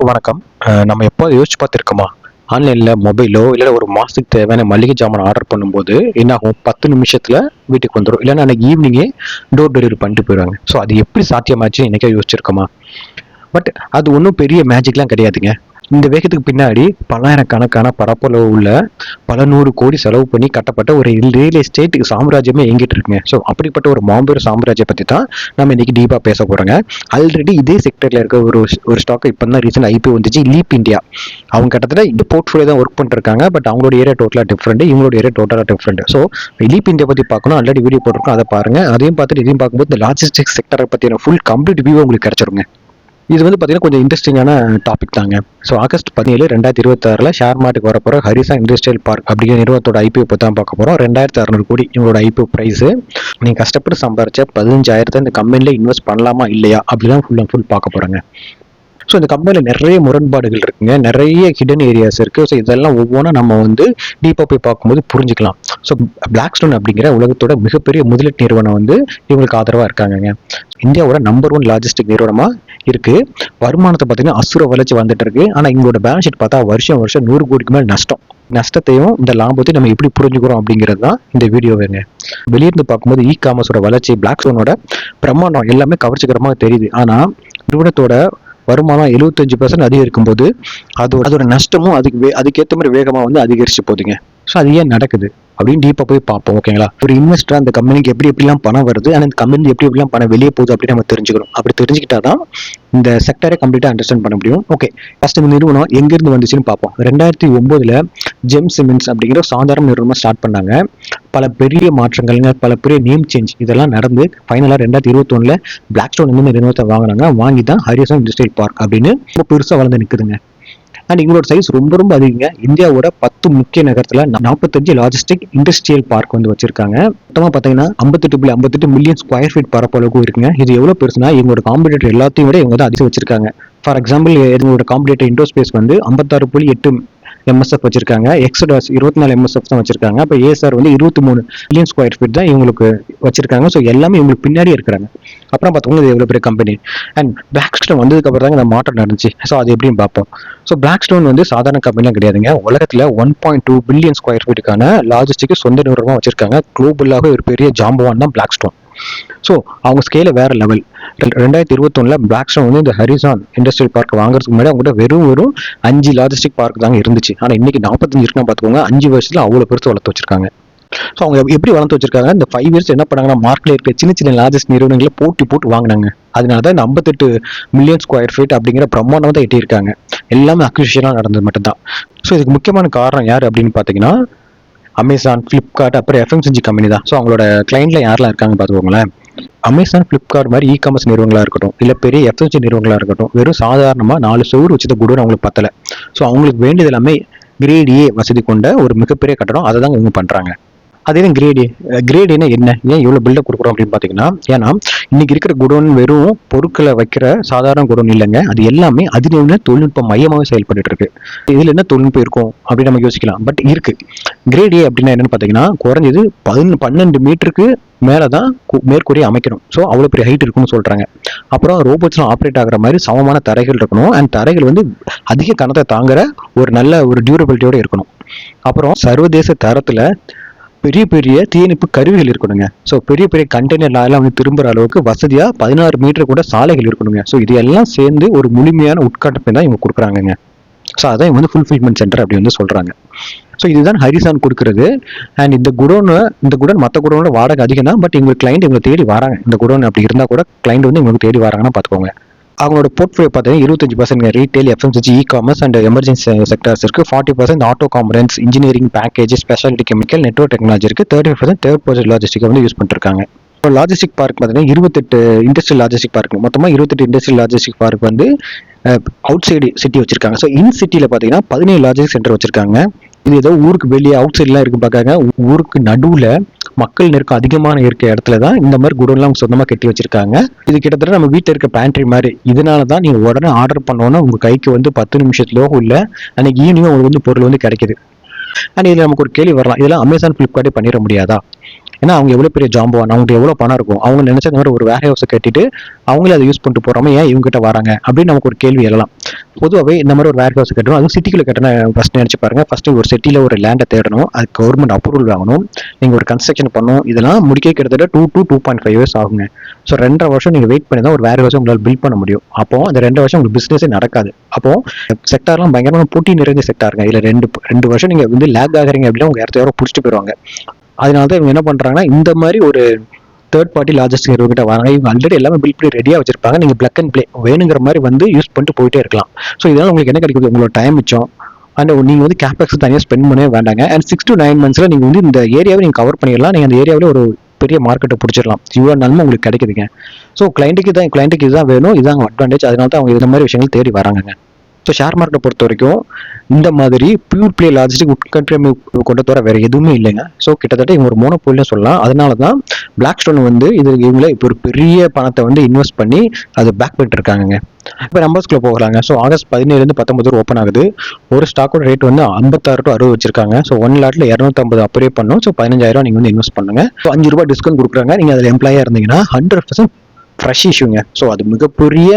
வணக்கம். நம்ம எப்போது யோசிச்சு பார்த்துருக்கோமா? ஆன்லைனில் மொபைலோ இல்லை ஒரு மாதத்துக்கு தேவையான மளிகை ஜாமான் ஆர்டர் பண்ணும்போது என்ன ஆகும்? 10 நிமிஷத்தில் வீட்டுக்கு வந்துடும். இல்லைன்னா அன்னைக்கு ஈவினிங்கே டோர் டெலிவரி பண்ணிட்டு போயிடுவாங்க. ஸோ அது எப்படி சாத்தியமாச்சு என்னைக்கா யோசிச்சிருக்கோமா? பட் அது ஒன்றும் பெரிய மேஜிக்லாம் கிடையாதுங்க. இந்த வேகத்துக்கு பின்னாடி பல்லாயிரக்கணக்கான பரப்பளவு உள்ள பல நூறு கோடி செலவு பண்ணி கட்டப்பட்ட ஒரு ரியல் எஸ்டேட் சாம்ராஜ்யமே எங்கிட்டு இருக்குங்க. ஸோ அப்படிப்பட்ட ஒரு மாபெரும் சாம்ராஜ்யம் பற்றி தான் நம்ம இன்னைக்கு டீப்பாக பேச போகிறோங்க. ஆல்ரெடி இதே செக்டரில் இருக்க ஒரு ஸ்டாக் இப்போ தான் ரீசெண்ட் ஐபிஓ வந்துச்சு, லீப் இந்தியா. அவங்க கிட்டத்தட்ட இந்த போர்ட்ஃபோலியோ தான் ஒர்க் பண்ணிருக்காங்க. பட் அவங்களோட ஏரியா டோட்டலாக டிஃப்ரெண்ட், இவங்களோட ஏரியா டோட்டலாக டிஃப்ரெண்ட். ஸோ லீப் இந்தியா பற்றி பார்க்கணும், ஆல்ரெடி வீடியோ போட்டிருக்கோம், அதை பாருங்க. அதையும் பார்த்துட்டு இதையும் பார்க்கும்போது இந்த லாஜிஸ்டிக்ஸ் செக்டரை பற்றின ஃபுல் கம்ப்ளீட் வியூ உங்களுக்கு கிடைச்சிருங்க. இது வந்து பார்த்தீங்கன்னா கொஞ்சம் இன்ட்ரெஸ்டிங்கான டாபிக் தாங்க. ஸோ ஆகஸ்ட் 17, 2026 ஷேர் மார்க்கெட்டுக்கு வரப்போகிற ஹரிசான் இண்டஸ்ட்ரியல் பார்க் அப்படிங்கிற நிறுவனத்தோட ஐபிஓ பற்றி தான் பார்க்க போகிறோம். 2600 கோடி இவங்களோட ஐபிஓ ப்ரைஸு. நீங்கள் கஷ்டப்பட்டு சம்பாரிச்ச 15,000 இந்த கம்பெனியில் இன்வெஸ்ட் பண்ணலாமா இல்லையா அப்படிதான் ஃபுல் அண்ட் ஃபுல் பார்க்க போகிறாங்க. ஸோ இந்த கம்பெனியில் நிறைய முரண்பாடுகள் இருக்குங்க, நிறைய ஹிடன் ஏரியாஸ் இருக்குது. ஸோ இதெல்லாம் ஒவ்வொன்றா நம்ம வந்து டீப்பாக போய் பார்க்கும்போது புரிஞ்சுக்கலாம். ஸோ பிளாக்ஸ்டோன் அப்படிங்கிற உலகத்தோட மிகப்பெரிய முதலீட்டு நிறுவனம் வந்து இவங்களுக்கு ஆதரவாக இருக்காங்க. இந்தியாவோட நம்பர் 1 லாஜிஸ்டிக் நிறுவனமாக இருக்குது. வருமானத்தை பார்த்தீங்கன்னா அசுர வளர்ச்சி வந்துட்டு இருக்கு. ஆனால் இவங்களோட பேலன்ஸ் ஷீட் பார்த்தா வருஷம் 100 கோடிக்கு மேலே நஷ்டத்தையும் இந்த லாபத்தையும் நம்ம எப்படி புரிஞ்சுக்கிறோம் அப்படிங்கிறது தான் இந்த வீடியோவேங்க. வெளியிருந்து பார்க்கும்போது இ காமர்ஸோட வளர்ச்சி, பிளாக்ஸ்டோனோட பிரமாண்டம் எல்லாமே கவர்ச்சிகரமாக தெரியுது. ஆனால் நிறுவனத்தோட வருமானம் 75% அதிகரிக்கும் போது அதோட நஷ்டமும் அதுக்கேற்ற மாதிரி வேகமாக வந்து அதிகரிச்சு போகுதுங்க. ஸோ அது ஏன் நடக்குது அப்படின்னு டீப்பாக போய் பார்ப்போம். ஓகேங்களா? ஒரு இன்வெஸ்டர் அந்த கம்பெனிக்கு எப்படிலாம் பணம் வருது, ஆனால் இந்த கம்பெனி எப்படிலாம் பணம் வெளியே போகுது அப்படின்னு நம்ம தெரிஞ்சுக்கணும். அப்படி தெரிஞ்சுக்கிட்டா தான் இந்த செக்டரை கம்ப்ளீட்டாக அண்டர்ஸ்டாண்ட் பண்ண முடியும். ஓகே, ஃபர்ஸ்ட் இந்த நிறுவனம் எங்கேருந்து வந்துச்சுன்னு பார்ப்போம். 2009 ஜெம் சிமெண்ட்ஸ் அப்படிங்கிற சாதாரண நிறுவனமாக ஸ்டார்ட் பண்ணாங்க. பல பெரிய மாற்றங்கள்ங்க, பல பெரிய நேம் சேஞ்ச் இதெல்லாம் நடந்து ஃபைனலாக 2021 பிளாக்ஸ்டோன் இந்த நிறுவனத்தை வாங்கி தான் ஹரிசான் இண்டஸ்ட்ரியல் பார்க் அப்படின்னு ரொம்ப பெருசாக வளர்ந்து நிற்குதுங்க. அண்ட் இவங்களோட சைஸ் ரொம்ப அதிகங்க. இந்தியாவோட 10 முக்கிய நகரத்துல 45 லாஜிஸ்டிக் இண்டஸ்ட்ரியல் பார்க் வந்து வச்சிருக்காங்க. மொத்தமா பாத்தீங்கன்னா 58.58 மில்லியன் ஸ்கொயர் ஃபீட் பரப்பளவுக்கு இருக்குங்க. இது எவ்வளவு பெருசுனா இவங்களோட காம்படிட்டர் எல்லாத்தையும் விட இவங்க தான் அதிகம் வச்சிருக்காங்க. ஃபார் எக்ஸாம்பிள், இவங்களோட காம்படிட்டர் இண்டோஸ்பேஸ் வந்து 56.8 எம்எஸ்எஃப் வச்சிருக்காங்க. எக்ஸடாஸ் 24 எம்எஸ்எஃப் தான் வச்சிருக்காங்க. அப்போ ஏஎஸ்ஆர் வந்து 23 மில்லியன் ஸ்கொயர் ஃபீட் தான் இவங்களுக்கு வச்சிருக்காங்க. ஸோ எல்லாமே இவங்களுக்கு பின்னாடியே இருக்கிறாங்க. அப்புறம் பார்த்தோம்னா இது எவ்வளோ பெரிய கம்பெனி. அண்ட் பிளாக்ஸ்டோன் வந்ததுக்கு அப்புறம் தாங்க இந்த மாற்றம் நடந்துச்சு. ஸோ அது எப்படின்னு பார்ப்போம். ஸோ பிளாக்ஸ்டோன் வந்து சாதாரண கம்பெனிலாம் கிடையாதுங்க. உலகத்தில் 1.2 பில்லியன் ஸ்கொயர் ஃபீட்டுக்கான லாஜிஸ்டிக் சொந்த நிறுவனமாக வச்சிருக்காங்க. குளோபலாக ஒரு பெரிய ஜாம்பவான் தான் பிளாக்ஸ்டோன். ஸோ அவங்க ஸ்கேல வேற லெவல். 2021 பிளாக்ஸ்டோன் வந்து இந்த ஹரிசான் இண்டஸ்ட்ரியல் பார்க் வாங்குறதுக்கு முன்னாடி அவங்ககிட்ட வெறும் 5 லாஜிஸ்டிக் பார்க் தாங்க இருந்துச்சு. ஆனால் இன்னைக்கு 45 இருக்குன்னு பார்த்துக்கோங்க. 5 வருஷத்துல அவ்வளோ பெருசு வளர்த்து வச்சிருக்காங்க. ஸோ அவங்க எப்படி வளர்த்து வச்சிருக்காங்க? இந்த 5 இயர்ஸ் என்ன பண்ணாங்கன்னா மார்க்கெட்ல இருக்க சின்ன லாஜிஸ்ட் நிறுவனங்களை போட்டு வாங்கினாங்க. அதனாலதான் இந்த 58 மில்லியன் ஸ்கொயர் ஃபீட் அப்படிங்கிற பிரமாண்டம் தான் எட்டியிருக்காங்க. எல்லாமே அக்விசிஷனாக நடந்தது மட்டும்தான். ஸோ இதுக்கு முக்கியமான காரணம் யார் அப்படின்னு பார்த்தீங்கன்னா அமேசான், ஃப்ளிப்கார்ட், அப்புறம் எஃப்எம்சிஜி கம்பெனி தான். ஸோ அவங்களோட கிளைண்ட்ல யாரெல்லாம் இருக்காங்க பார்த்துக்கோங்களேன். அமேசான், ஃப்ளிப்கார்ட் மாதிரி இ காமர்ஸ் நிறுவனங்களாக இருக்கட்டும், இல்லை பெரிய எஃப்எம்சி நிறுவனங்களாக இருக்கட்டும், வெறும் சாதாரணமாக 4 சுவர் வச்சத கூட அவங்களுக்கு பத்தலை. ஸோ அவங்களுக்கு வேண்டியது எல்லாமே கிரேட் ஏ வசதி கொண்ட ஒரு மிகப்பெரிய கட்டடம். அதை தான் இவங்க பண்ணுறாங்க. அதே கிரேட் என்ன ஏன் இவ்வளோ பில்டப் கொடுக்குறோம் அப்படின்னு பார்த்தீங்கன்னா, ஏன்னா இன்னைக்கு இருக்கிற குடோன் வெறும் பொருட்களை வைக்கிற சாதாரண குடோன் இல்லைங்க. அது எல்லாமே அதிநவீன தொழில்நுட்ப மையமாகவே செயல்பட்டு இருக்கு. இதில் என்ன தொழில்நுட்பம் இருக்கும் அப்படின்னு நம்ம யோசிக்கலாம். பட் இருக்கு. கிரேட் ஏ அப்படின்னா என்னன்னு பார்த்தீங்கன்னா, குறைஞ்சது 12 மீட்டருக்கு மேலே தான் மேற்கூரையை அமைக்கணும். ஸோ அவ்வளோ பெரிய ஹைட் இருக்குன்னு சொல்கிறாங்க. அப்புறம் ரோபோட்ஸ்லாம் ஆப்ரேட் ஆகிற மாதிரி சமமான தரைகள் இருக்கணும். அண்ட் தரைகள் வந்து அதிக கனத்தை தாங்குற ஒரு நல்ல ஒரு டியூரபிலிட்டியோடு இருக்கணும். அப்புறம் சர்வதேச தரத்தில் பெரிய தீயணைப்பு கருவிகள் இருக்கணுங்க. ஸோ பெரிய கண்டெய்னர் எல்லாம் வந்து திரும்புற அளவுக்கு வசதியா 16 மீட்டர் கூட சாலைகள் இருக்கணுங்க. ஸோ இது எல்லாம் சேர்ந்து ஒரு முழுமையான உட்கட்டப்பை தான் இவங்க கொடுக்குறாங்க. ஸோ அதான் இவங்க வந்து ஃபுல்ஃபில்மெண்ட் சென்டர் அப்படி வந்து சொல்றாங்க. ஸோ இதுதான் ஹரிசான் கொடுக்குறது. அண்ட் இந்த குடோன் மற்ற குடோனோட வாடகை அதிகம் தான். பட் இவங்க கிளைண்ட் இவங்க தேடி வராங்க. இந்த குடோன் அப்படி இருந்தால் கூட கிளைண்ட் வந்து இவங்களுக்கு தேடி வராங்கன்னா பார்த்துக்கோங்க. அவங்களோட போர்ட்ஃபோலியோ பார்த்தீங்கன்னா 25% retail, FMCG, e commerce and emergency sectors இருக்கு. 40% auto components, engineering package, speciality chemical, network technology இருக்கு. 30% தேர்ட் பர்சன் லாஜிஸ்டிக் வந்து யூஸ் பண்ணிருக்காங்க. லாஜிஸ்டிக் பார்க் பார்த்தீங்கன்னா 28 இண்டஸ்ட்ரியல் லாஜிஸ்டிக் பார்க், மொத்தமாக 28 இண்டஸ்ட்ரியல் லாஜிஸ்டிக் பார்க் வந்து அவுட் சைடு சிட்டி வச்சிருக்காங்க. So in சிட்டியில் பார்த்தீங்கன்னா 17 லாஜிஸ்டிக் சென்டர் வச்சிருக்காங்க. இது ஏதோ ஊருக்கு வெளியே அவுட் சைட்லாம் இருக்கு பார்க்காங்க. ஊருக்கு நடுவில் மக்கள் நெருக்கம் அதிகமான இருக்க இடத்துல தான் இந்த மாதிரி குடோன்லாம் சொந்தமாக கட்டி வச்சிருக்காங்க. இது கிட்டத்தட்ட நம்ம வீட்டில் இருக்க பேண்ட்ரி மாதிரி. இதனால தான் நீங்கள் உடனே ஆர்டர் பண்ணோன்னா உங்கள் கைக்கு வந்து 10 நிமிஷத்துலயோ இல்லை அன்னைக்கு ஈவினிங் உங்களுக்கு வந்து பொருள் வந்து கிடைக்குது. அண்ட் இதில் நமக்கு ஒரு கேள்வி வரலாம், இதெல்லாம் அமேசான், ஃப்ளிப்கார்ட்டே பண்ணிட முடியாதா? ஏன்னா அவங்க எவ்வளோ பெரிய ஜாம்பவான், அவங்களுக்கு எவ்வளோ பணம் இருக்கும், அவங்க நினைச்ச மாதிரி ஒரு வேர் ஹவுஸை கட்டிட்டு அவங்களே அதை யூஸ் பண்ணிட்டு போறாம ஏன் இவங்க கிட்ட வராங்க அப்படின்னு நமக்கு ஒரு கேள்வி எழலாம். பொதுவாகவே இந்த மாதிரி ஒரு வேர் ஹவுஸ் கட்டணும், அதுவும் சிட்டிக்குள்ள கட்டணும். ஃபர்ஸ்ட் நினைச்சு பாருங்க, ஃபர்ஸ்ட் ஒரு சிட்டியில் ஒரு லேண்டை தேடணும், அதுக்கு கவர்மெண்ட் அப்ரூவல் வாங்கணும், நீங்கள் ஒரு கன்ஸ்ட்ரக்ஷன் பண்ணணும், இதெல்லாம் முடிக்க கிட்டத்தட்ட 2 to 2.5 years ஆகுங்க. ஸோ 2.5 வருஷம் நீங்கள் வெயிட் பண்ணி தான் ஒரு வேர் ஹவுஸ் உங்களால் பில்ட் பண்ண முடியும். அப்போ அந்த 2 வருஷம் உங்களுக்கு பிஸ்னஸே நடக்காது. அப்போ செக்டார்லாம் பயங்கரமான போட்டி நிறைந்த செக்டாருங்க. இதில் ரெண்டு வருஷம் நீங்கள் வந்து லேக் ஆகிறீங்க அப்படின்னா உங்க இடத்த யாரோ பிடிச்சிட்டு போயிடுவாங்க. அதனால தான் இவங்க என்ன பண்றாங்கன்னா இந்த மாதிரி ஒரு தேர்ட் பார்ட்டி லாஜிஸ்டிக் கிட்ட வராங்க. இவங்க ஆல்ரெடி எல்லாமே பில் பண்ணி ரெடியாக வச்சிருப்பாங்க. நீங்கள் பிளக் அண்ட் பிளே வேணுங்கிற மாதிரி வந்து யூஸ் பண்ணிட்டு போயிட்டே இருக்கலாம். ஸோ இதனால உங்களுக்கு என்ன கிடைக்குது, உங்களோட டைம் மிச்சம், அண்ட் நீங்கள் வந்து கேபெக்ஸ் தனியாக ஸ்பெண்ட் பண்ணவே வேண்டாங்க. அண்ட் 6 to 9 months நீங்கள் வந்து இந்த ஏரியாவை நீங்கள் கவர் பண்ணிடலாம். நீங்கள் அந்த ஏரியாவில் ஒரு பெரிய மார்க்கெட்டை பிடிச்சிடலாம். இவ்வளோ நன்மை உங்களுக்கு கிடைக்குதுங்க. ஸோ கிளைண்ட்டுக்கு இதுதான் வேணும், இதுதான் அட்வான்டேஜ். அதனால தான் அவங்க இந்த மாதிரி விஷயங்கள் தேடி வராங்க. ஸோ ஷேர் மார்க்கெட்டை பொறுத்த வரைக்கும் இந்த மாதிரி பியூர் பிளே லாஜிஸ்டிக் உட்கண்ட்ரி கொண்டு தவிர வேற எதுவுமே இல்லைங்க. ஸோ கிட்டத்தட்ட இவங்க ஒரு மோனோபோலின்னு சொல்லலாம். அதனால தான் பிளாக் ஸ்டோன் வந்து இவங்கள இப்போ ஒரு பெரிய பணத்தை வந்து இன்வெஸ்ட் பண்ணி அதை பேக் பண்ணிட்டு இருக்காங்க. இப்போ நம்பர்ஸ்குள்ள போகலாங்க. ஸோ ஆகஸ்ட் 17 19 ஓப்பன் ஆகுது. ஒரு ஸ்டாக்கோட ரேட் வந்து 56 to 60 வச்சிருக்காங்க. ஸோ 1 லாட்ல 250 அப்ரே பண்ணும். ஸோ 15,000 நீங்கள் வந்து இன்வெஸ்ட் பண்ணுங்க. ஸோ ₹5 டிஸ்கவுண்ட் கொடுக்குறாங்க. நீங்கள் அதில் எம்ப்ளாயாக இருந்தீங்கன்னா 100% ஃப்ரெஷ் இஷ்யூங்க. ஸோ அது மிகப்பெரிய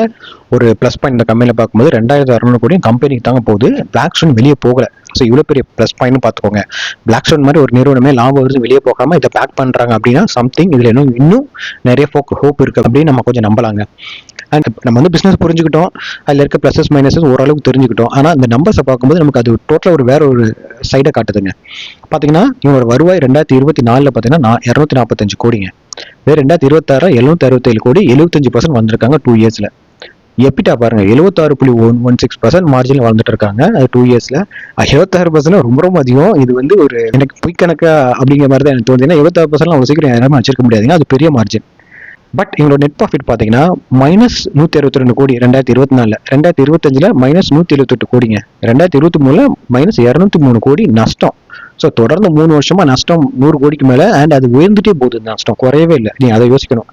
ஒரு ப்ளஸ் பாயிண்ட். இந்த கம்பெனியில் பார்க்கும்போது 2,600 கோடி கம்பெனிக்கு தாங்க போகுது. பிளாக் ஸ்டோன் வெளியே போகல. ஸோ இவ்வளோ பெரிய ப்ளஸ் பாயிண்ட் பார்த்துக்கோங்க. பிளாக் ஸ்டோன் மாதிரி ஒரு நிறுவனமே லாபம் வருது வெளியே போகாமல் இதை பேக் பண்ணுறாங்க அப்படின்னா சம்திங் இதில் இன்னும் நிறைய ஹோப் இருக்குது அப்படின்னு நம்ம கொஞ்சம் நம்பலாங்க. அண்ட் நம்ம வந்து பிஸ்னஸ் புரிஞ்சுக்கிட்டோம், அதில் இருக்க ப்ளஸஸ் மைனஸஸ் ஓரளவுக்கு தெரிஞ்சுக்கிட்டோம். ஆனால் இந்த நம்பர்ஸை பார்க்கும்போது நமக்கு அது டோட்டலாக வேற ஒரு சைடை காட்டுதுங்க. பார்த்தீங்கன்னா இவங்களோட வருவாய் 2024 பார்த்தீங்கன்னா 245 கோடிங்க. 2026 767 கோடி, 75% வந்திருக்காங்க 2 yearsல. எப்பிட்டா பாருங்க 76.16% மார்ஜின் வளர்ந்துட்டு இருக்காங்க. அது 2 yearsல 76% ரொம்ப ரொம்ப அதிகம். இது வந்து ஒரு எனக்கு பொய் கணக்கா அப்படிங்கிற மாதிரி தான் எனக்கு தோணுது. ஏன்னா 76% அவ்வளோ சீக்கிரம் யாருமே வச்சிருக்க முடியாதுங்க. அது பெரிய மார்ஜின். பட் எங்களோட நெட் ப்ராஃபிட் பார்த்தீங்கன்னா -162 கோடி 2024, 2025 -178 கோடிங்க, 2023 -203 கோடி நஷ்டம். ஸோ தொடர்ந்து 3 வருஷமா நஷ்டம் 100 கோடிக்கு மேலே. அண்ட் அது உயர்ந்துட்டே போகுது, நஷ்டம் குறையவே இல்லை. நீங்கள் அதை யோசிக்கணும்.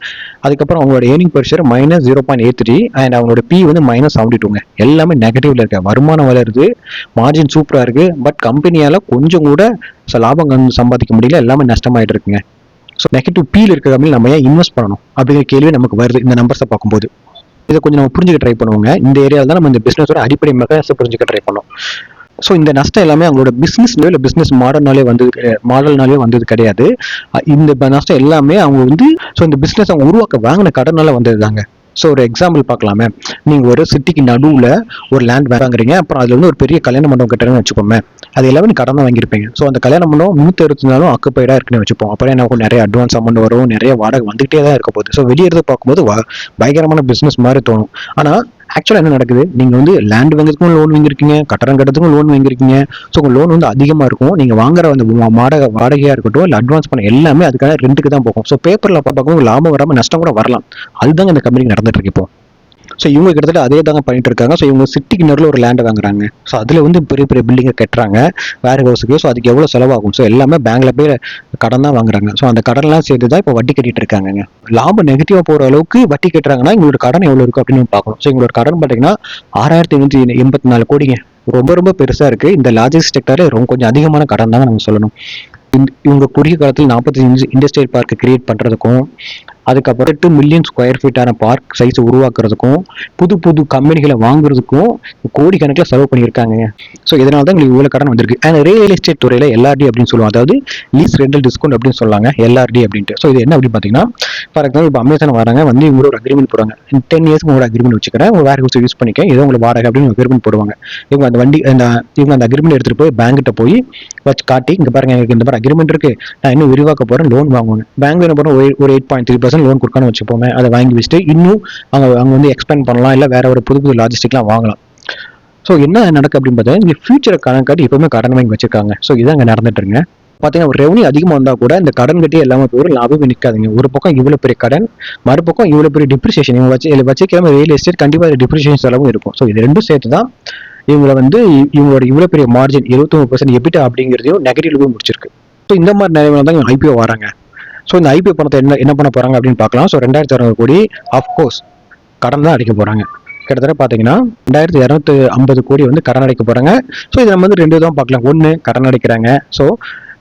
அதுக்கப்புறம் அவங்களோட ஏர்னிங் பெர் ஷேர் -0.83 அண்ட் அவங்களோட பி வந்து -72ங்க. எல்லாமே நெகட்டிவ்ல இருக்க. வருமானம் வளருது, மார்ஜின் சூப்பராக இருக்கு. பட் கம்பெனியால் கொஞ்சம் கூட லாபம் சம்பாதிக்க முடியல, எல்லாமே நஷ்டமாயிட்டு இருக்குங்க. ஸோ நெகட்டிவ் பீல் இருக்கிற கம்பெனி நம்ம ஏன் இன்வெஸ்ட் பண்ணணும் அப்படிங்கிற கேள்வி நமக்கு வருது இந்த நம்பர்ஸை பார்க்கும்போது. இதை கொஞ்சம் நம்ம புரிஞ்சுக்க ட்ரை பண்ணுவோங்க. இந்த ஏரியாவில் தான் நம்ம இந்த பிஸ்னஸோட அடிப்படை மெக்கானிசத்தை புரிஞ்சுக்க ட்ரை பண்ணோம். ஸோ இந்த நஷ்டம் எல்லாமே அவங்களோட பிஸ்னஸ்லயோ இல்லை பிஸ்னஸ் மாடல்னாலே வந்தது கிடையாது. இந்த நஷ்டம் எல்லாமே அவங்க வந்து இந்த பிஸ்னஸ் அவங்க உருவாக்க வாங்கின கடனால வந்தது தாங்க. ஸோ ஒரு எக்ஸாம்பிள் பார்க்கலாமே. நீங்கள் ஒரு சிட்டிக்கு நடுவில் ஒரு லேண்ட் வாங்குறீங்க, அப்புறம் அதில் வந்து ஒரு பெரிய கல்யாண மண்டபம் கட்டுறேன்னு வச்சுக்கோமே. அது எல்லாமே நீ கடன் வாங்கியிருப்பீங்க. ஸோ அந்த கல்யாண மண்டபம் 360 நாளும் ஆக்குப்பைடாக இருக்குன்னு வச்சுப்போம். அப்புறம் என்ன நிறைய அட்வான்ஸ் அமௌண்ட் வரும், நிறைய வாடகை வந்துகிட்டே தான் இருக்க போகுது. ஸோ வெளியே இருந்து பார்க்கும்போது பயங்கரமான பிஸ்னஸ் மாதிரி தோணும். ஆனால் ஆக்சுவலாக என்ன நடக்குது, நீங்கள் வந்து லேண்ட் வாங்குறதுக்கும் லோன் வாங்கியிருக்கீங்க, கட்டடம் கட்டுறதுக்கும் லோன் வாங்கியிருக்கீங்க. ஸோ உங்கள் லோன் வந்து அதிகமாக இருக்கும். நீங்கள் வாங்குற அந்த வாடகையாக இருக்கட்டும், இல்லை அட்வான்ஸ் பண்ண எல்லாமே அதுக்கான ரெண்டுக்கு தான் போகும். ஸோ பேப்பரில் பார்க்கும்போது லாபம் வராமல் நஷ்டம் கூட வரலாம். அதுதாங்க இந்த கம்பெனிக்கு நடந்துட்டு இருக்கு இப்போ. ஸோ இவங்க கிட்டத்தட்ட அதே தாங்க பண்ணிட்டு இருக்காங்க. ஸோ இவங்க சிட்டிக்கு நடுவில் ஒரு லேண்டை வாங்குறாங்க. ஸோ அதில் வந்து பெரிய பெரிய பில்டிங்கை கட்டுறாங்க வேர் ஹவுஸுக்கு. ஸோ அதுக்கு எவ்வளோ செலவாகும்? ஸோ எல்லாமே பேங்க்ல போய் கடன் தான் வாங்குறாங்க. ஸோ அந்த கடன்லாம் சேர்த்து தான் இப்போ வட்டி கட்டிட்டு இருக்காங்க. லாபம் நெகட்டிவாக போகிற அளவுக்கு வட்டி கட்டுறாங்கன்னா இவங்களோட கடன் எவ்வளோ இருக்கும் அப்படின்னு பார்க்கணும். ஸோ இவங்களோட கடன் பார்த்தீங்கன்னா 6,884 கோடிங்க. ரொம்ப ரொம்ப பெருசாக இருக்குது. இந்த லாஜிஸ்டிக் செக்டரே கொஞ்சம் அதிகமான கடன் தாங்க நம்ம சொல்லணும். இவங்க குறுகிய காலத்தில் 45 இண்டஸ்ட்ரியல் பார்க் கிரியேட் பண்ணுறதுக்கும், அதுக்கப்புறம் 8 மில்லியன் ஸ்கொயர் ஃபீட்டான பார்க் சைஸ் உருவாக்குறதுக்கும், புது புது கம்பெனிகளை வாங்குறதுக்கும் கோடிக்கணக்கில் செலவு பண்ணியிருக்காங்க. ஸோ இதனால தான் உங்களுக்கு இவ்வளோ கடன் வந்திருக்கு. அண்ட் ரியல் எஸ்டேட் துறையில் LRD அப்படின்னு சொல்லுவோம், அதாவது லீஸ் ரெண்டல் டிஸ்கவுண்ட் அப்படின்னு சொல்லாங்க, LRD அப்படின்ட்டு. ஸோ இது என்ன அப்படின்னு பார்த்தீங்கன்னா, ஃபார் எக்ஸாம்பிள் இப்போ அமேசான் வராங்க, வந்து இவங்க ஒரு அக்ரிமெண்ட் போடுவாங்க. 10 இயர்ஸ்க்கு உங்களோட அக்ரிமெண்ட் வச்சுக்கிறேன், உங்கள் வேர் ஹவுஸ் யூஸ் பண்ணிக்க, ஏதோ உங்களுக்கு வாடகை அப்படின்னு அக்ரிமெண்ட் போடுவாங்க. இவங்க அந்த அக்ரிமெண்ட் எடுத்துகிட்டு போய் பேங்க்கிட்ட போய் வச்சு காட்டி, இங்கே பாருங்க எனக்கு இந்த மாதிரி அக்ரிமெண்ட் இருக்கு, நான் இன்னும் விரிவாக்க போகிறேன், லோன் வாங்குவாங்க. பேங்க்ல என்ன பண்ணுவோம், ஒரு 8.3% லோன் கொடுக்கணும்னு வச்சுப்போமே. அதை வாங்கி வச்சுட்டு இன்னும் அவங்க வந்து எக்ஸ்பேண்ட் பண்ணலாம், இல்லை வேற ஒரு புது புது லாஜிஸ்டிக்லாம் வாங்கலாம். ஸோ என்ன நடக்கு அப்படின்னு பார்த்தீங்கன்னா, இங்கே ஃபியூச்சரை கடன் காட்டி எப்பவுமே கடன் வாங்கி வச்சிருக்காங்க. ஸோ இதான் அங்கே நடந்துட்டு இருங்க. பார்த்தீங்கன்னா ஒரு ரெவன்யூ அதிகமாக வந்தால் கூட இந்த கடன் கட்டி எல்லாமே ஒரு லாபமே நிற்காதுங்க. ஒரு பக்கம் இவ்வளோ பெரிய கடன், மறுபக்கம் இவ்வளோ பெரிய டிப்ரிசியேஷன். இவங்க வச்சுக்கிற ரியல் எஸ்டேட் கண்டிப்பாக டிப்ரிசியேஷன் செலவும் இருக்கும். ஸோ இது ரெண்டும் சேர்த்து தான் இவங்களை வந்து இவங்களோட இவ்வளோ பெரிய மார்ஜின் 23% எபிட்டா அப்படிங்கிறதையும் நெகட்டிவ்ல போய் முடிச்சிருக்கு. ஸோ இந்த மாதிரி நிலைமையில தான் IPO வராங்க. ஸோ இந்த IPO பணத்தை என்ன பண்ண போறாங்க அப்படின்னு பார்க்கலாம். ஸோ 2,600 கோடி அஃப்கோர்ஸ் கடன் தான் அடைக்க போறாங்க. கிட்டத்தட்ட பார்த்தீங்கன்னா 2,250 கோடி வந்து கடன் அடைக்க போறாங்க. ஸோ இதை நம்ம வந்து 2 தான் பார்க்கலாம். ஒன்று கடன் அடைக்கிறாங்க. ஸோ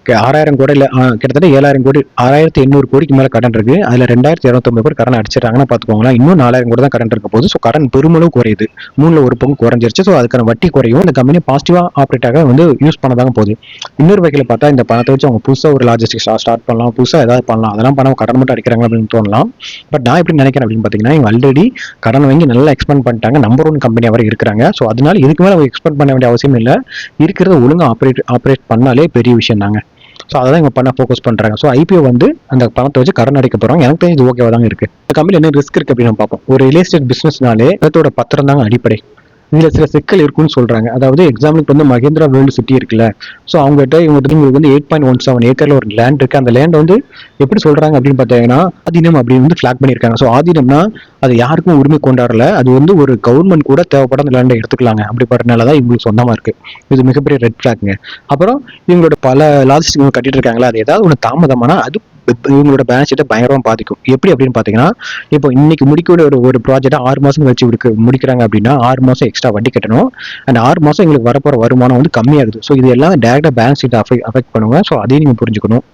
6,000 கோடி இல்லை கிட்டத்தட்ட 7,000 கோடி 6,800 கோடிக்கு மேலே கடன் இருக்கு. அதில் 2,250 பேர் கடன் அடிச்சிடறாங்கன்னா பார்த்துக்கோங்களேன். இன்னும் 4,000 கோடி தான் கடன் இருக்க போகுது. ஸோ கடன் பெருமளவு குறையுது, 3/1 குறைஞ்சிருச்சு. ஸோ அதுக்கான வட்டி குறையும். இந்த கம்பெனி பாசிட்டிவா ஆப்ரேட்டாக வந்து யூஸ் பண்ணதாங்க போகுது. இன்னொரு வகையில் பார்த்தா இந்த பணத்தை வச்சு அவங்க புதுசாக ஒரு லாஜிஸ்டிக் ஸ்டார்ட் பண்ணலாம், புதுசாக ஏதாவது பண்ணலாம். அதெல்லாம் பண்ண கடன் மட்டும் அடிக்கிறாங்க அப்படின்னு தோணலாம். பட் நான் எப்படி நினைக்கிறேன் அப்படின்னு பார்த்தீங்கன்னா, இவங்க ஆல்ரெடி கடன் வாங்கி நல்லா எக்ஸ்பெண்ட் பண்ணிட்டாங்க, நம்பர் 1 கம்பெனி வரை இருக்கிறாங்க. ஸோ அதனால இதுக்கு மேலே அவங்க எக்ஸ்பெக்ட் பண்ண வேண்டிய அவசியம் இல்லை. இருக்கிறத ஒழுங்காக ஆப்ரேட் பண்ணாலே பெரிய விஷயம் தாங்க. ஸோ அதை தான் இவங்க பண்ண ஃபோக்கஸ் பண்ணுறாங்க. ஸோ ஐபிஓ வந்து அந்த பணத்தை வச்சு கடன் அடைக்க போகிறாங்க. எனக்கு தெரிஞ்சு இது ஓகேவா தாங்க இருக்குது. இந்த கம்பெனி என்ன ரிஸ்க் இருக்குது அப்படின்னு பார்ப்போம். ஒரு ரியல் எஸ்டேட் பிஸ்னஸ்னாலே இடத்தோட பத்திரம் தாங்க அடிப்படை. இதில் சில சிக்கல் இருக்குன்னு சொல்கிறாங்க. அதாவது எக்ஸாம்பிளுக்கு வந்து மகேந்திரா வேர்ல்டு சிட்டி இருக்குல்ல, ஸோ அவங்ககிட்ட இவங்களுக்கு வந்து 8.17 ஏக்கரில் ஒரு லேண்ட் இருக்குது. அந்த லேண்ட் வந்து எப்படி சொல்கிறாங்க அப்படின்னு பார்த்தீங்கன்னா ஆதீனம் அப்படின்னு வந்து ஃபிளாக் பண்ணியிருக்காங்க. ஸோ ஆதீனம்னா அது யாருக்கும் உரிமை கொண்டாடல, அது வந்து ஒரு கவர்மெண்ட் கூட தேவைப்பட அந்த லேண்டை எடுத்துக்கலாங்க. அப்படிப்பட்டனால தான் இவங்களுக்கு சொந்தமாக இருக்குது. இது மிகப்பெரிய ரெட் ஃபிளாக்ங்க. அப்புறம் இவங்களோட பல லாஜிஸ்டிக் கட்டிட்டு இருக்காங்களா, அது ஏதாவது ஒன்று தாமதமானா அது இவங்களோட பேலன்ஸ் ஷீட்டை பயங்கரமாக பாதிக்கும். எப்படி அப்படின்னு பார்த்தீங்கன்னா, இப்போ இன்னைக்கு முடிக்க ஒரு ப்ராஜெக்டை 6 மாதம் வச்சு முடிக்கிறாங்க அப்படின்னா 6 மாதம் எக்ஸ்ட்ரா வட்டி கட்டணும். அந்த 6 மாதம் எங்களுக்கு வரப்போகிற வருமானம் வந்து கம்மியாகுது. ஸோ இது எல்லாம் டேரெக்டாக பேலன்ஸ் ஷீட்டை அஃபெக்ட் பண்ணுங்க. ஸோ அதையும் நீங்கள் புரிஞ்சுக்கணும்.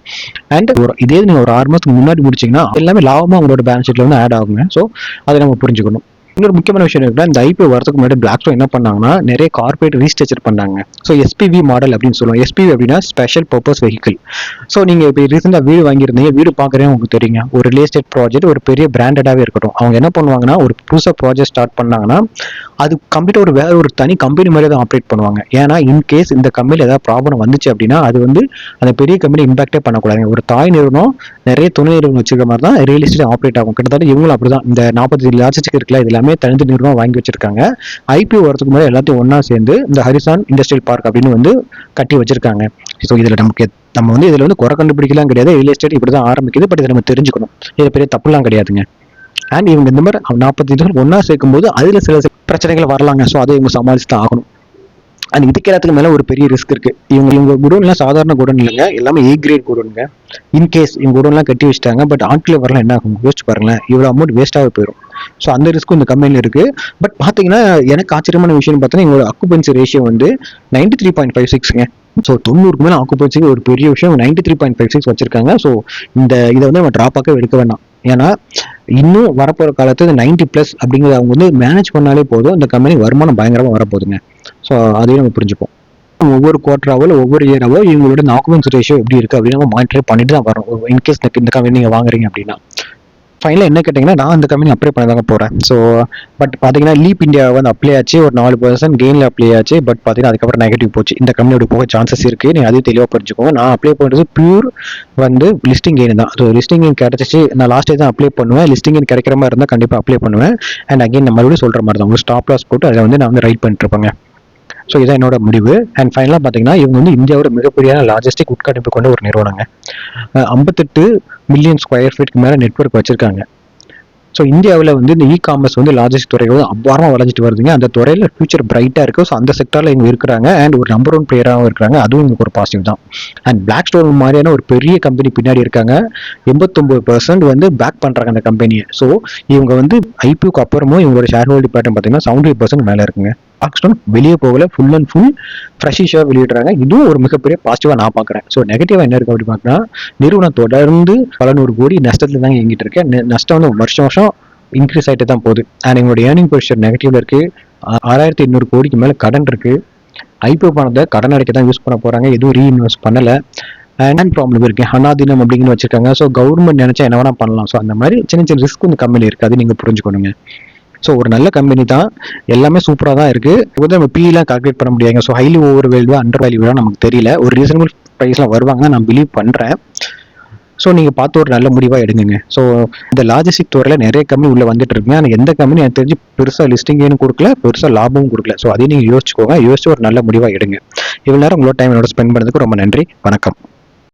அண்ட் இதே நீங்கள் ஒரு 6 மாதத்துக்கு முன்னாடி முடிச்சிங்கன்னா எல்லாமே லாபமாக உங்களோட பேலன்ஸ் ஷீட்டில் வந்து ஆட் ஆகுங்க. ஸோ அதை நம்ம புரிஞ்சுக்கணும். இன்னொரு முக்கியமான விஷயம் இருக்குன்னா, இந்த ஐபிஓ வரதுக்கு முன்னாடி பிளாக்ஸ்டோன் என்ன பண்ணாங்கன்னா நிறைய கார்பரேட் ரீஸ்ட்ரக்சர் பண்ணாங்க. ஸோ எஸ்பிவி மாடல் அப்படின்னு சொல்லுவோம். எஸ்பிவி அப்படின்னா ஸ்பெஷல் பர்பஸ் வெஹிக்கிள். ஸோ நீங்கள் இப்போ ரீசெண்டாக வீடு வாங்கியிருந்தீங்க, வீடு பார்க்குறேன் உங்களுக்கு தெரியுங்க, ஒரு ரியல் எஸ்டேட் ப்ராஜெக்ட் ஒரு பெரிய பிராண்டடாகவே இருக்கட்டும், அவங்க என்ன பண்ணுவாங்கன்னா ஒரு புதுசாக ப்ராஜெக்ட் ஸ்டார்ட் பண்ணாங்கன்னா அது கம்ப்ளீட்டாக வேற ஒரு தனி கம்பெனி மாதிரி தான் ஆப்ரேட் பண்ணுவாங்க. ஏன்னா இன்கேஸ் இந்த கம்பெனியில் ஏதாவது ப்ராப்ளம் வந்துச்சு அப்படின்னா அது வந்து அந்த பெரிய கம்பெனி இம்பாக்டே பண்ணக்கூடாது. ஒரு தாய் நிறுவனம் நிறைய துணை நிறுவனம் வச்சிருக்க மாதிரி தான் ரியல் எஸ்டேட் ஆப்ரேட் ஆகும். கிட்டத்தட்ட இவங்களும் அப்படிதான். இந்த 40 லாஜிஸ்டிக் இருக்குல்ல, இது எல்லாமே தனித்து நிறுவனம் வாங்கி வச்சிருக்காங்க. ஐபிஓ வரதுக்கு முன்னாடி எல்லாத்தையும் ஒன்னா சேர்ந்து இந்த ஹரிசான் இண்டஸ்ட்ரியல் பார்க் அப்படின்னு வந்து கட்டி வச்சிருக்காங்க. ஸோ இதுல நம்ம வந்து இதுல வந்து குறை கண்டுபிடிக்கலாம் கிடையாது. ரியல் எஸ்டேட் இப்படிதான் ஆரம்பிக்குது. பட் இதை நம்ம தெரிஞ்சுக்கணும். இது பெரிய தப்புலாம் கிடையாதுங்க. அண்ட் இவங்க இந்த மாதிரி 40 இதுகள் ஒன்னா சேர்க்கும் போது அதுல சில பிரச்சனைகள் வரலாங்க. ஸோ அதை இவங்க சமாளிச்சு தான் ஆகணும். அண்ட் இதுக்கு எல்லாத்துக்கு மேல ஒரு பெரிய ரிஸ்க் இருக்கு. இவங்க குடோன்லாம் சாதாரண குடோன் இல்லைங்க, எல்லாமே ஏ கிரேட் குடோனுங்க. இன்கேஸ் இவங்க குடோன்லாம் கட்டி வச்சுட்டாங்க, பட் ஆட்களே வரலாம், என்ன ஆகும் யோசிச்சு பாருங்களேன். இவ்வளவு அமௌண்ட் வேஸ்டாகவே போயிடும். ஸோ அந்த ரிஸ்க்கும் இந்த கம்பெனியில் இருக்கு. பட் பார்த்தீங்கன்னா எனக்கு ஆச்சரியமான விஷயம் பார்த்தீங்கன்னா இவங்களோட ஆக்குபென்சி ரேஷியோ வந்து 93.56ங்க. ஸோ 90க்கு மேலே ஆக்குபென்சி ஒரு பெரிய விஷயம். 93.56 வச்சிருக்காங்க. ஸோ இதை வந்து நம்ம ட்ராப்பாக்கவே எடுக்க வேண்டாம். ஏன்னா இன்னும் வரப்போகிற காலத்தில் 90+ அப்படிங்கிறத அவங்க வந்து மேனேஜ் பண்ணாலே போதும். இந்த கம்பெனி வருமானம் பயங்கரமாக வரப்போகுதுங்க. ஸோ அதையும் நம்ம புரிஞ்சுப்போம். ஒவ்வொரு குவார்டராவோ ஒவ்வொரு இயராவோ இவங்களோட ஆக்குபென்சி ரேஷியோ எப்படி இருக்கு அப்படின்னு நம்ம மானிட்டர் பண்ணிட்டு தான் வரும். இன்கேஸ் இந்த கம்பெனி நீங்கள் வாங்குறீங்க அப்படின்னா ஃபைனலாக என்ன கேட்டிங்கன்னா, நான் இந்த கம்பெனி அப்ளை பண்ண தாங்க போகிறேன். ஸோ பட் பார்த்தீங்கன்னா லீப் இந்தியா வந்து அப்ளை ஆச்சு, ஒரு 4% கெயினில் அப்ளை ஆச்சு. பட் பார்த்தீங்கன்னா அதுக்கப்புறம் நெகட்டிவ் போச்சு. இந்த கம்பெனியோட போக சான்சஸ் இருக்குது. நீங்கள் அதையும் தெளிவாக புரிஞ்சுக்கோங்க. நான் அப்ளை பண்ணுறது பியூர் வந்து லிஸ்டிங் கெயின் தான். ஸோ லிஸ்டிங் கெயின் கிடச்சிச்சு. நான் லாஸ்ட் தான் அப்ளை பண்ணுவேன். லிஸ்டிங் கெயின் கிடைக்கிற மாதிரி இருந்தால் கண்டிப்பாக அப்ளை பண்ணுவேன். அண்ட் அகைன் நான் மறுபடியும் சொல்கிற மாதிரி தான் ஒரு ஸ்டாப் லாஸ் போட்டு அதை வந்து நான் வந்து ரைட் பண்ணிட்டுருப்பேங்க. ஸோ இதான் என்னோட முடிவு. அண்ட் ஃபைனலாக பார்த்தீங்கன்னா இவங்க வந்து இந்தியாவோட மிகப்பெரிய லாஜிஸ்டிக் உட்கட்டமைப்பு கொண்ட ஒரு நிறுவனங்க. 58 மில்லியன் ஸ்கொயர் ஃபீட்க்கு மேலே நெட்வொர்க் வச்சிருக்காங்க. ஸோ இந்தியாவில் வந்து இந்த காமர்ஸ் வந்து லாஜிஸ்டிக் துறை வந்து அபாரமாக வளர்ந்துட்டு வருதுங்க. அந்த துறையில் ஃபியூச்சர் பிரைட்டாக இருக்குது. ஸோ அந்த செக்டரில் இவங்க இருக்கிறாங்க. அண்ட் ஒரு நம்பர் 1 பிளேயராகவும் இருக்கிறாங்க. அதுவும் இவங்களுக்கு ஒரு பாசிட்டிவ் தான். அண்ட் பிளாக்ஸ்டோன் மாதிரியான ஒரு பெரிய கம்பெனி பின்னாடி இருக்காங்க. 89% வந்து பேக் பண்ணுறாங்க அந்த கம்பெனியை. ஸோ இவங்க வந்து ஐபிஓக்கு அப்புறமும் இவங்களோட ஷேர் ஹோல்டிங் பேட்டர்ன் பார்த்தீங்கன்னா 78% மேலே இருக்குங்க. பிளாக்ஸ்டோன் வெளியே போகல, ஃபுல் அண்ட் ஃபுல் ஃப்ரெஷ்ஷாக வெளியிடுறாங்க. இதுவும் ஒரு மிகப்பெரிய பாசிட்டிவாக நான் பார்க்குறேன். ஸோ நெகட்டிவாக என்ன இருக்குது அப்படின்னு பார்த்தீங்கன்னா, நிறுவனம் தொடர்ந்து பல 100 கோடி நஷ்டத்தில் தாங்க இயங்கிட்டு இருக்கேன். நஷ்டம் வந்து வருஷம் இன்க்ரீஸ் ஆகிட்டு தான் போகுது. அண்ட் எங்களோட ஏர்னிங் பெர் ஷேர் நெகட்டிவ்ல இருக்கு. 6,800 கோடிக்கு மேலே கடன் இருக்கு. ஐபிஓ பணத்தை கடன் அடைக்க தான் யூஸ் பண்ண போறாங்க. எதுவும் ரீஇன்வெஸ்ட் பண்ணல. அண்ட் ப்ராப்ளம் இருக்கு. அனாதீனம் அப்படின்னு வச்சிருக்காங்க. ஸோ கவர்மெண்ட் நினைச்சா என்ன வேணா பண்ணலாம். ஸோ அந்த மாதிரி சின்ன சின்ன ரிஸ்க் இந்த கம்பெனி இருக்கு. அது நீங்க புரிஞ்சுக்கணுங்க. ஸோ ஒரு நல்ல கம்பெனி தான், எல்லாமே சூப்பராக தான் இருக்கு. நம்ம பிலாம் கால்குலேட் பண்ண முடியாங்க. So highly over value under value நமக்கு தெரியல. ஒரு ரீசனபிள் ப்ரைஸ்லாம் வருவாங்க நான் பிலீவ் பண்றேன். ஸோ நீங்கள் பார்த்து ஒரு நல்ல முடிவாக எடுங்க. ஸோ இந்த லாஜிஸ்டிக் துறையில் நிறைய கம்பெனி உள்ளே வந்துட்டு இருக்குங்க. ஆனால் எந்த கம்பெனி எனக்கு தெரிஞ்சு பெருசாக லிஸ்டிங் ஏன்னு கொடுக்கல, பெருசாக லாபமும் கொடுக்கல. ஸோ அதையும் நீங்கள் யோசிச்சுக்கோங்க. யோசிச்சு ஒரு நல்ல முடிவாக எடுங்க. இவ்வளோ நேரம் உங்களோட டைம் என்னோட ஸ்பெண்ட் பண்ணதுக்கு ரொம்ப நன்றி. வணக்கம்.